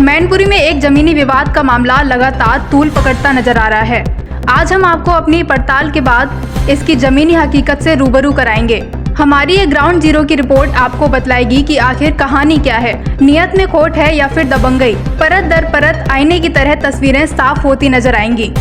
मैनपुरी में एक जमीनी विवाद का मामला लगातार तूल पकड़ता नजर आ रहा है। आज हम आपको अपनी पड़ताल के बाद इसकी जमीनी हकीकत से रूबरू कराएंगे। हमारी ये ग्राउंड जीरो की रिपोर्ट आपको बतलाएगी कि आखिर कहानी क्या है, नियत में खोट है या फिर दबंगई। परत दर परत आईने की तरह तस्वीरें साफ होती नजर आएंगी।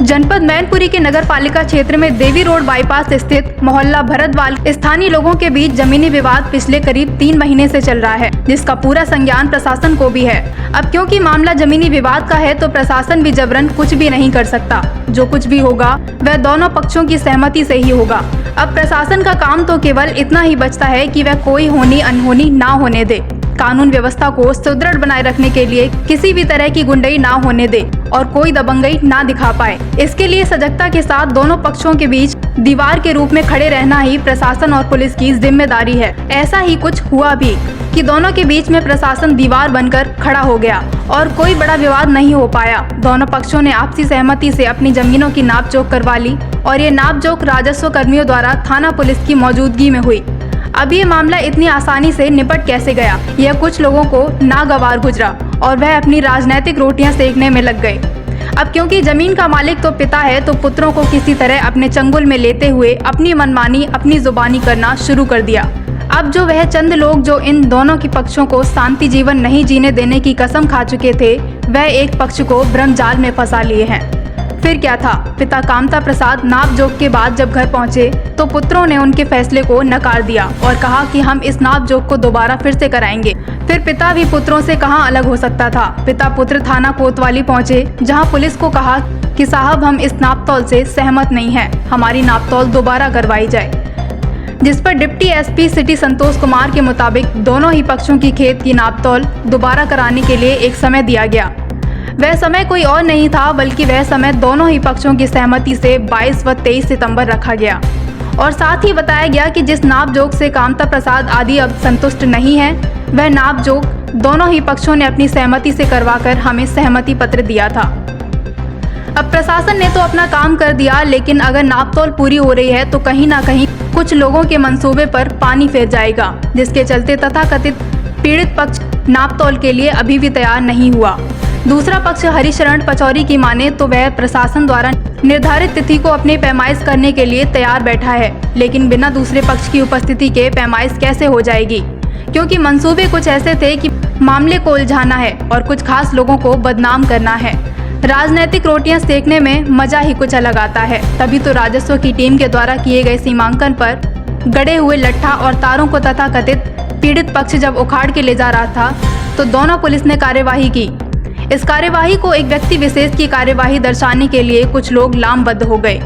जनपद मैनपुरी के नगर पालिका क्षेत्र में देवी रोड बाईपास स्थित मोहल्ला भरतवाल स्थानीय लोगों के बीच जमीनी विवाद पिछले करीब 3 महीने से चल रहा है, जिसका पूरा संज्ञान प्रशासन को भी है। अब क्योंकि मामला जमीनी विवाद का है तो प्रशासन भी जबरन कुछ भी नहीं कर सकता। जो कुछ भी होगा वह दोनों पक्षों की सहमति से ही होगा। अब प्रशासन का काम तो केवल इतना ही बचता है कि वह कोई होनी अनहोनी ना होने दे, कानून व्यवस्था को सुदृढ़ बनाए रखने के लिए किसी भी तरह की गुंडई ना होने दे और कोई दबंगई ना दिखा पाए। इसके लिए सजगता के साथ दोनों पक्षों के बीच दीवार के रूप में खड़े रहना ही प्रशासन और पुलिस की जिम्मेदारी है। ऐसा ही कुछ हुआ भी कि दोनों के बीच में प्रशासन दीवार बनकर खड़ा हो गया और कोई बड़ा विवाद नहीं हो पाया। दोनों पक्षों ने आपसी सहमति से अपनी जमीनों की नापजोख करवा ली और ये नापजोख राजस्व कर्मियों द्वारा थाना पुलिस की मौजूदगी में हुई। अब ये मामला इतनी आसानी से निपट कैसे गया, यह कुछ लोगों को नागवार गुजरा और वह अपनी राजनीतिक रोटियां सेकने में लग गए। अब क्योंकि जमीन का मालिक तो पिता है तो पुत्रों को किसी तरह अपने चंगुल में लेते हुए अपनी मनमानी अपनी जुबानी करना शुरू कर दिया। अब जो वह चंद लोग जो इन दोनों की पक्षों को शांति जीवन नहीं जीने देने की कसम खा चुके थे, वह एक पक्ष को भ्रमजाल में फंसा लिए हैं। फिर क्या था, पिता कामता प्रसाद नापजोख के बाद जब घर पहुंचे तो पुत्रों ने उनके फैसले को नकार दिया और कहा कि हम इस नापजोख को दोबारा फिर से कराएंगे। फिर पिता भी पुत्रों से कहां अलग हो सकता था। पिता पुत्र थाना कोतवाली पहुंचे, जहां पुलिस को कहा कि साहब हम इस नापतौल से सहमत नहीं हैं, हमारी नापतौल दोबारा करवाई जाए। जिस पर deputy SP city Santosh Kumar के मुताबिक दोनों ही पक्षों की खेत की नापतौल दोबारा कराने के लिए एक समय दिया गया। वह समय कोई और नहीं था बल्कि वह समय दोनों ही पक्षों की सहमति से 22 व 23 सितंबर रखा गया और साथ ही बताया गया कि जिस नापजोख से कामता प्रसाद आदि अब संतुष्ट नहीं है, वह नापजोख दोनों ही पक्षों ने अपनी सहमति से करवाकर हमें सहमति पत्र दिया था। अब प्रशासन ने तो अपना काम कर दिया, लेकिन अगर नापतौल पूरी हो रही है तो कहीं ना कहीं कुछ लोगों के मंसूबे पर पानी फेर जाएगा, जिसके चलते तथाकथित पीड़ित पक्ष नापतौल के लिए अभी भी तैयार नहीं हुआ। दूसरा पक्ष हरिशरण पचौरी की माने तो वह प्रशासन द्वारा निर्धारित तिथि को अपने पैमाइश करने के लिए तैयार बैठा है, लेकिन बिना दूसरे पक्ष की उपस्थिति के पैमाइश कैसे हो जाएगी, क्योंकि मंसूबे कुछ ऐसे थे कि मामले को उलझाना है और कुछ खास लोगों को बदनाम करना है। राजनीतिक रोटियां सेकने में मजा ही कुछ अलग आता है। तभी तो राजस्व की टीम के द्वारा किए गए सीमांकन पर गड़े हुए लट्ठा और तारों को तथाकथित पीड़ित पक्ष जब उखाड़ के ले जा रहा था तो दोनों पुलिस ने कार्यवाही की। इस कार्यवाही को एक व्यक्ति विशेष की कार्यवाही दर्शाने के लिए कुछ लोग लामबद्ध हो गए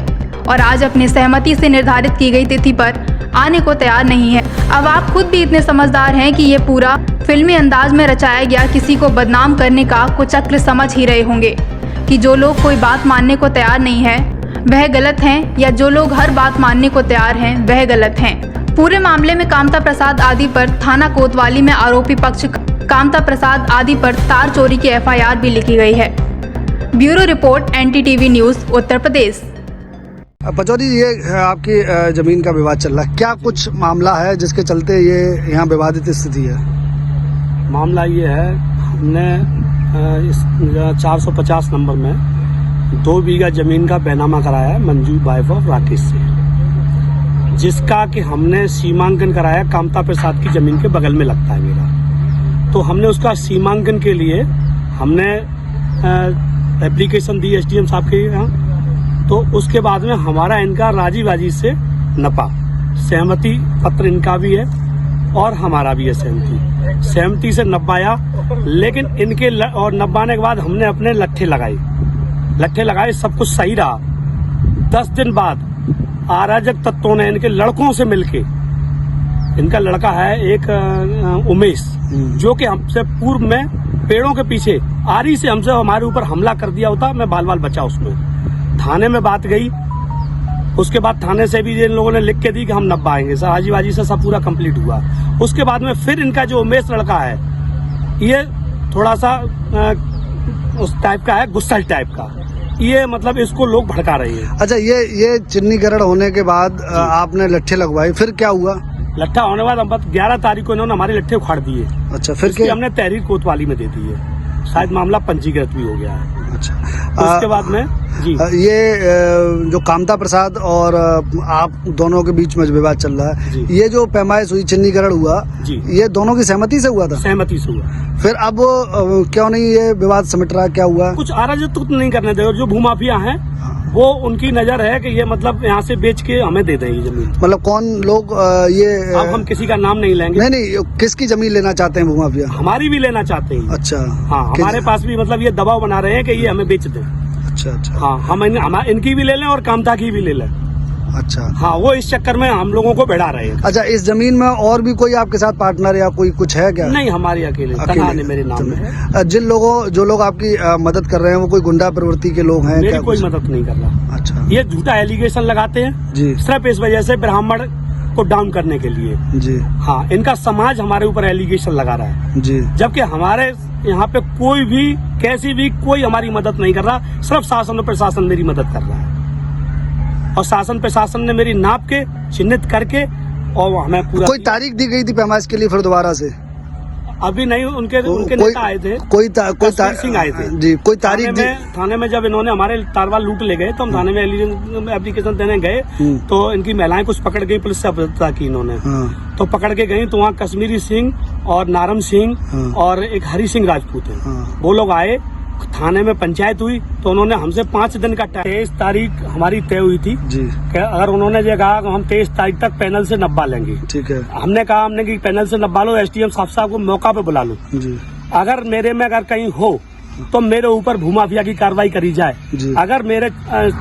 और आज अपनी सहमति से निर्धारित की गई तिथि पर आने को तैयार नहीं है। अब आप खुद भी इतने समझदार हैं कि ये पूरा फिल्मी अंदाज में रचाया गया किसी को बदनाम करने का कुचक्र समझ ही रहे होंगे कि जो लोग कोई बात मानने को तैयार नहीं है वह गलत हैं या जो लोग हर बात मानने को तैयार हैं वह गलत हैं। पूरे मामले में कामता प्रसाद आदि पर थाना कोतवाली में आरोपी पक्ष कामता प्रसाद आदि पर तार चोरी की एफआईआर भी लिखी गई है। Bureau report NTTV news Uttar Pradesh. Pachauri, ये आपकी जमीन का विवाद चल रहा है, क्या कुछ मामला है जिसके चलते ये यहाँ विवादित स्थिति है? मामला ये है, हमने इस 450 नंबर में 2 बीघा जमीन का बैनामा कराया है मंजू वाइफ ऑफ राकेश से, जिसका कि हमने सीमांकन कराया कामता प्रसाद की जमीन के बगल में लगता है मेरा। तो हमने उसका सीमांकन के लिए हमने एप्लीकेशन दी SDM साहब के यहाँ। तो उसके बाद में हमारा इनका राजी बाजी से नपा, सहमति पत्र इनका भी है और हमारा भी है सहमति से नपाया। लेकिन इनके और नपाने के बाद हमने अपने लट्ठे लगाए, सब कुछ सही रहा। 10 दिन बाद अराजक तत्वों ने इनके लड़कों से मिलके, इनका लड़का है एक उमेश, जो कि हमसे पूर्व में पेड़ों के पीछे आरी से हमसे हमारे ऊपर हमला कर दिया होता, मैं बाल बचा उसमें। थाने में बात गई, उसके बाद थाने से भी इन लोगों ने लिख के दी कि हम नब्बाएंगे। सराजीबाजी से सब पूरा कंप्लीट हुआ। उसके बाद में फिर इनका जो उमेश लड़का है, ये थोड़ा सा उस टाइप का है, गुस्सा टाइप का, ये मतलब इसको लोग भड़का रहे हैं। अच्छा, ये चिन्हीकरण होने के बाद आपने लट्ठे लगवाए, फिर क्या हुआ? लट्ठा होने के बाद हम 11 तारीख को इन्होंने हमारे लट्ठे उखाड़ दिए। अच्छा, फिर इसकी क्या? हमने तहरीर कोतवाली में दे दी है, शायद मामला पंजीकृत भी हो गया है। अच्छा, उसके बाद में जी ये जो कामता प्रसाद और आप दोनों के बीच में जो विवाद चल रहा है, जी। ये जो पैमाइश हुई, चिन्हीकरण हुआ, जी। ये दोनों की सहमति से हुआ था? सहमति से हुआ। फिर अब क्यों नहीं ये विवाद सिमट रहा, क्या हुआ? कुछ अराजकता नहीं करने दे, और जो भूमाफिया हैं वो उनकी नजर है कि ये मतलब यहाँ से बेच के हमें दे दें ये जमीन। मतलब कौन लोग ये अब हम किसी का नाम नहीं लेंगे। नहीं, किसकी जमीन लेना चाहते हैं भूमाफिया? हमारी भी लेना चाहते हैं। अच्छा, हाँ, हमारे पास भी मतलब ये दबाव बना रहे हैं कि ये हमें बेच दें। अच्छा अच्छा हाँ, हम इनकी भी ले लें और कामता की भी ले लें। अच्छा हाँ, वो इस चक्कर में हम लोगों को भिड़ा रहे हैं। अच्छा, इस जमीन में और भी कोई आपके साथ पार्टनर या कोई कुछ है क्या? नहीं, हमारी अकेले तनहाने मेरे नाम में है। जो लोग आपकी मदद कर रहे हैं वो कोई गुंडा प्रवृत्ति के लोग हैं मेरी क्या? कोई मदद नहीं कर रहा। अच्छा ये झूठा एलिगेशन लगाते हैं जी सिर्फ इस वजह से ब्राह्मण को डाउन करने के लिए। जी हाँ, इनका समाज हमारे ऊपर एलिगेशन लगा रहा है, जी। जबकि हमारे यहाँ पे कोई भी कैसी भी कोई हमारी मदद नहीं कर रहा। सिर्फ शासन और प्रशासन मेरी मदद कर रहा है, और शासन प्रशासन ने मेरी नाप के चिन्हित करके और हमें पूरा कोई तारीख दी गई थी पैमाइश के लिए फिर दोबारा से? अभी नहीं, उनके कोई नेता आए थे, कश्मीर सिंह आए थे जी। कोई तारीख दी? थाने में जब इन्होंने हमारे तारवाल लूट ले गए तो हम थाने में एप्लीकेशन देने गए, तो इनकी महिलाएं कुछ पकड़ गई, पुलिस से अपराध की इन्होंने। हाँ, तो पकड़ के गई तो वहाँ कश्मीरी सिंह और नारम सिंह हाँ। और एक हरी सिंह राजपूत है, हाँ। वो लोग आए। थाने में पंचायत हुई तो उन्होंने हमसे 5 दिन का 23 तारीख हमारी तय हुई थी जी। कि अगर उन्होंने ये कहा कि हम 23 तारीख तक पैनल से नब्बा लेंगे। ठीक है हमने कहा हमने कि पैनल से नब्बा लो, एसडीएम साहब को मौका पे बुला लो, जी अगर मेरे में अगर कहीं हो तो मेरे ऊपर भूमाफिया की कार्रवाई करी जाए। जी। अगर मेरे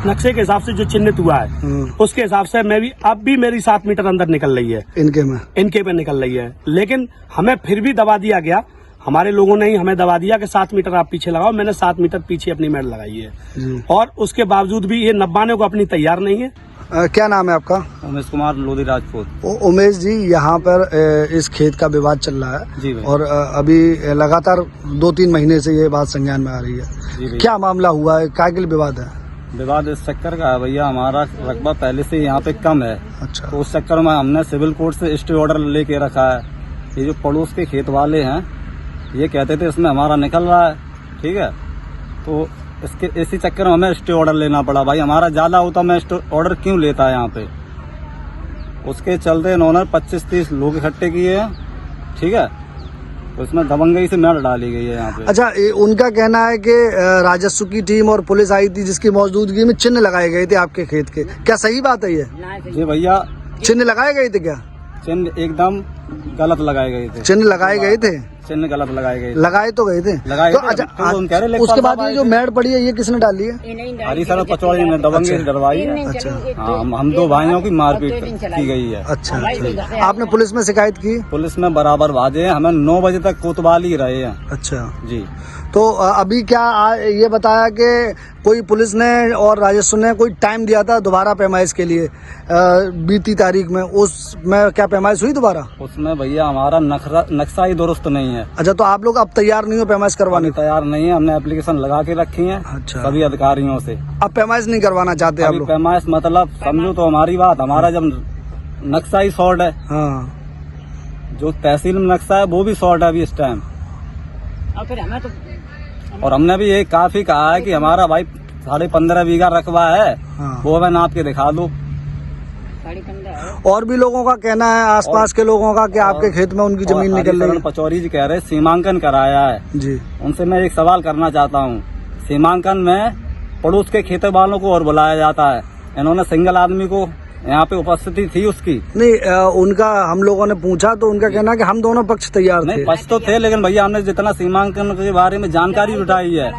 नक्शे के हिसाब से जो चिन्हित हुआ है हाँ। उसके हिसाब से मैं भी अब भी मेरी 7 मीटर अंदर निकल रही है, इनके पे निकल रही है, लेकिन हमें फिर भी दबा दिया गया। हमारे लोगों ने ही हमें दबा दिया कि 7 मीटर आप पीछे लगाओ। मैंने 7 मीटर पीछे अपनी मेड़ लगाई है जी। और उसके बावजूद भी ये नब्बाने को अपनी तैयार नहीं है। क्या नाम है आपका? उमेश कुमार लोधी राजपूत। उमेश जी, यहाँ पर इस खेत का विवाद चल रहा है जी भाई। और अभी लगातार 2-3 महीने से ये बात संज्ञान में आ रही है। जी भैया। क्या मामला हुआ है, क्या के लिए विवाद है? विवाद इस चक्कर का है भैया, हमारा रकबा पहले से यहाँ पे कम है, अच्छा, तो उस चक्कर में हमने सिविल कोर्ट से स्टे ऑर्डर लेके रखा है। ये जो पड़ोस के खेत वाले हैं ये कहते थे इसमें हमारा निकल रहा है, ठीक है, तो इसके इसी चक्कर में हमें स्टे ऑर्डर लेना पड़ा। भाई हमारा ज्यादा होता मैं स्टे ऑर्डर क्यों लेता है यहाँ पे? उसके चलते इन्होंने 25-30 लोग इकट्ठे किए हैं, ठीक है, तो इसमें दबंगई से मेड़ डाली गई है यहाँ पे। अच्छा, उनका कहना है कि राजस्व की टीम और पुलिस आई थी जिसकी मौजूदगी में चिन्ह लगाए गए थे आपके खेत के, क्या सही बात है ये? जी भैया, चिन्ह लगाए गए थे क्या? चिन्ह एकदम गलत लगाए गए थे। चिन्ह लगाए गए थे? चिन्ह गलत लगाए गए थे। लगाए तो गए थे। लगाए तो थे, अच्छा, तो हम कह रहे उसके बाद ये जो मेड़ पड़ी है ये किसने डाली है? हरी सड़क पचौड़ी ने दबंगे से डरवाई है। अच्छा हाँ, हम 2 भाइयों की मारपीट की गई है। अच्छा, आपने पुलिस में शिकायत की? पुलिस में बराबर भाजे हैं, हमें 9 बजे तक कोतवाली रहे हैं। अच्छा, जी। तो अभी क्या ये बताया कि कोई पुलिस ने और राजस्व ने कोई टाइम दिया था दोबारा पैमाइश के लिए बीती तारीख में, उसमें क्या पैमाइश हुई दोबारा? उसमें भैया हमारा नक्शा ही दुरुस्त नहीं है। अच्छा, तो आप लोग अब तैयार नहीं हो पैमाइश करवाने? तैयार नहीं है, हमने एप्लीकेशन लगा के रखी है अच्छा, सभी अधिकारियों से। अब पैमाइश नहीं करवाना चाहते आप अभी लोग? पैमाइश मतलब समझो तो हमारी बात, हमारा जब नक्शा ही शॉर्ट है, हाँ, जो तहसील में नक्शा है वो भी शॉर्ट है अभी इस टाइम। और हमने भी ये काफी कहा है कि हमारा भाई 15.5 बीघा रकबा है, हाँ। वो हमें नाप के दिखा दो। और भी लोगों का कहना है, आसपास के लोगों का, कि आपके खेत में उनकी जमीन निकल रही है। पचौरी जी कह रहे सीमांकन कराया है जी। उनसे मैं एक सवाल करना चाहता हूँ। सीमांकन में पड़ोस के खेत वालों को और बुलाया जाता है, इन्होंने सिंगल आदमी को यहाँ पे उपस्थिति थी उसकी नहीं, उनका हम लोगों ने पूछा तो उनका कहना है कि हम दोनों पक्ष तैयार थे। नहीं, पक्ष तो थे, लेकिन भैया हमने जितना सीमांकन के बारे में जानकारी जुटाई है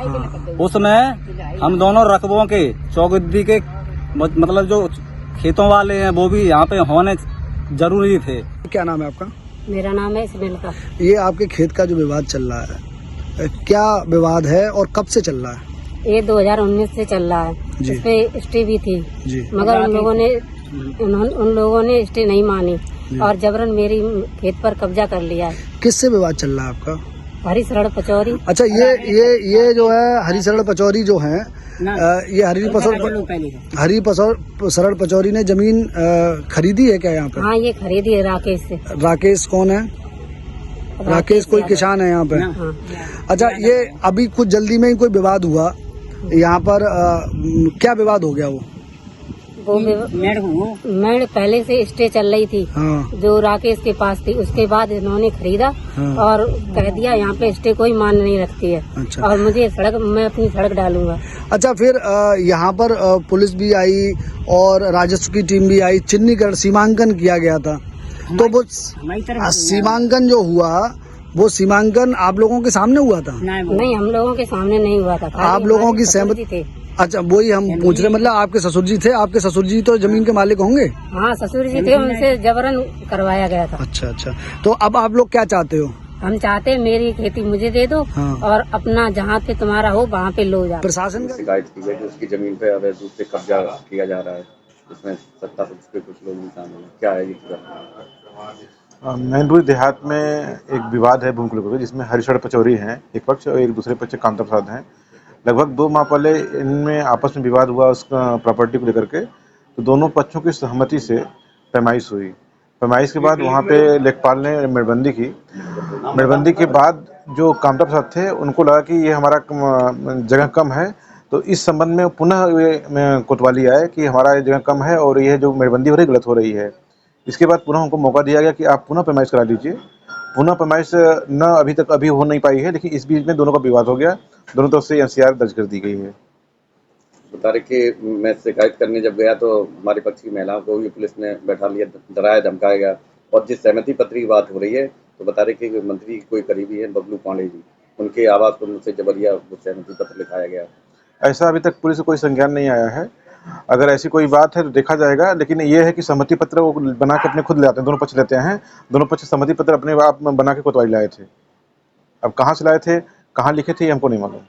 उसमें हम दोनों रकबों के चौगुद्दी के मतलब जो खेतों वाले हैं वो भी यहाँ पे होने जरूरी थे। क्या नाम है आपका? मेरा नाम है इसमेल का। ये आपके खेत का जो विवाद चल रहा है, क्या विवाद है और कब से चल रहा है? ये 2019 से चल रहा है, जी। इस पे स्टे भी थी जी। मगर उन लोगों ने स्टे नहीं मानी और जबरन मेरी खेत पर कब्जा कर लिया है। किससे विवाद चल रहा है आपका? हरी शरण पचौरी। अच्छा, ये जो है हरी शरण पचौरी जो है, ये हरी सरल पचौरी ने जमीन खरीदी है क्या यहाँ पे? हाँ, ये खरीदी है राकेश से। राकेश कौन है? राकेश कोई किसान है यहाँ पे? हाँ। अच्छा, ये अभी कुछ जल्दी में ही कोई विवाद हुआ यहाँ पर, क्या विवाद हो गया? वो मेड़ पहले से स्टे चल रही थी, हाँ। जो राकेश के पास थी, उसके बाद इन्होंने खरीदा, हाँ। और कह दिया यहाँ पे स्टे कोई मान नहीं रखती है। अच्छा। और मुझे मैं अपनी सड़क डालूंगा। अच्छा, फिर यहाँ पर पुलिस भी आई और राजस्व की टीम भी आई, चिन्हीकरण सीमांकन किया गया था, तो वो सीमांकन जो हुआ, वो सीमांकन आप लोगों के सामने हुआ था? नहीं, हम लोगों के सामने नहीं हुआ था। आप लोगों की सहमति थे? अच्छा, वही हम पूछ रहे, मतलब आपके ससुर जी थे? आपके ससुर जी तो जमीन के मालिक होंगे? हाँ, ससुर जी थे, उनसे जबरन करवाया गया था। अच्छा, तो अब आप लोग क्या चाहते हो? हम चाहते हैं मेरी खेती मुझे दे दो, हाँ। और अपना जहाँ पे तुम्हारा हो वहाँ पे लो जा। प्रशासन का शिकायत की है कि उसकी जमीन पे अवैध रूप से कब्जा किया जा रहा है, जिसमें सत्ता पक्ष के कुछ लोग भी शामिल हैं। क्या है ये पूरा? मैनपुरी देहात में एक विवाद है भूमि को लेकर, जिसमें हरिशरण पचौरी हैं एक पक्ष और एक दूसरे पक्ष कांता प्रसाद हैं। लगभग 2 माह पहले इनमें आपस में विवाद हुआ उसका प्रॉपर्टी को लेकर के, तो दोनों पक्षों की सहमति से पैमाइश हुई। पैमाइश के बाद वहाँ पे लेखपाल ने मेड़बंदी की। मेड़बंदी के बाद जो कांता प्रसाद थे, उनको लगा कि ये हमारा जगह कम है, तो इस संबंध में पुनः ये कोतवाली आए कि हमारा जगह कम है और ये जो मेड़बंदी हो रही गलत हो रही है। इसके बाद पुनः उनको मौका दिया गया कि आप पुनः पैमाइश करा लीजिए। पुनः पैमाइश न अभी हो नहीं पाई है, लेकिन इस बीच में दोनों का विवाद हो गया, दोनों तरफ से एनसीआर दर्ज कर दी गई है। बता रहे कि मैं शिकायत करने जब गया तो हमारे पक्ष की महिलाओं को भी पुलिस ने बैठा लिया, डराया धमकाया गया, और जिस सहमति पत्र की बात हो रही है, तो बता रहे कि मंत्री कोई करीबी है बबलू पांडे जी, उनके आवास पर मुझसे जबरिया वो सहमति पत्र लिखाया गया। ऐसा अभी तक पुलिस को कोई संज्ञान नहीं आया है। अगर ऐसी कोई बात है तो देखा जाएगा, लेकिन ये है कि सहमति पत्र वो बना के अपने खुद ले आते हैं, दोनों पक्ष लेते हैं, दोनों पक्ष सहमति पत्र अपने आप बना के कोतवाली लाए थे। अब कहाँ से लाए थे, कहाँ लिखे थे, ये हमको नहीं मालूम।